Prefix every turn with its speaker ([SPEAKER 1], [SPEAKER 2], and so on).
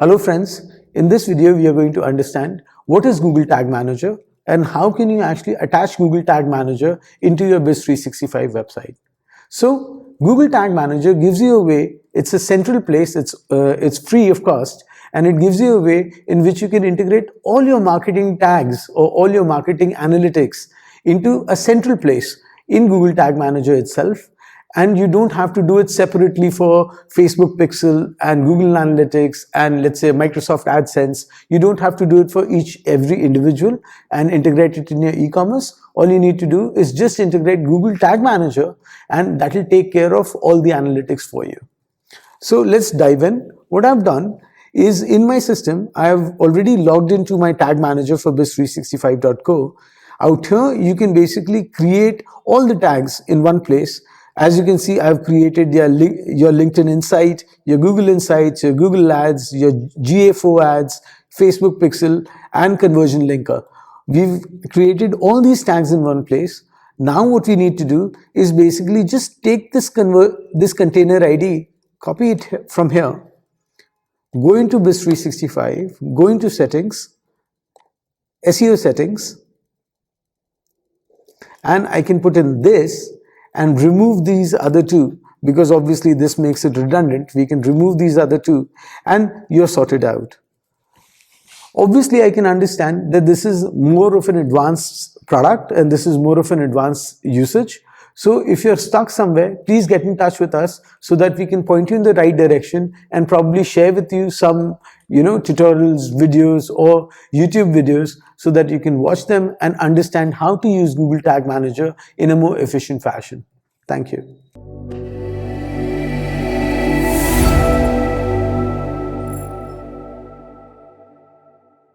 [SPEAKER 1] Hello friends, in this video we are going to understand what is Google Tag Manager and how can you actually attach Google Tag Manager into your BIS 365 website. So Google Tag Manager gives you a way, it's a central place, it's free of cost, and it gives you a way in which you can integrate all your marketing tags or all your marketing analytics into a central place in Google Tag Manager itself, and you don't have to do it separately for Facebook Pixel and Google Analytics and let's say Microsoft AdSense. You don't have to do it for every individual and integrate it in your e-commerce. All you need to do is just integrate Google Tag Manager, and that will take care of all the analytics for you. So let's dive in. What I've done is, in my system, I have already logged into my tag manager for bis365.co. Out here, you can basically create all the tags in one place. As you can see, I've created your LinkedIn Insight, your Google Insights, your Google Ads, your GA4 ads, Facebook Pixel, and Conversion Linker. We've created all these tags in one place. Now what we need to do is basically just take this container ID, copy it from here, go into BIS 365, go into settings, SEO settings, and I can put in this and remove these other two, because obviously this makes it redundant. We can remove these other two and you're sorted out. Obviously, I can understand that this is more of an advanced product and this is more of an advanced usage. So if you're stuck somewhere, please get in touch with us so that we can point you in the right direction and probably share with you some, tutorials, videos or YouTube videos so that you can watch them and understand how to use Google Tag Manager in a more efficient fashion. Thank you.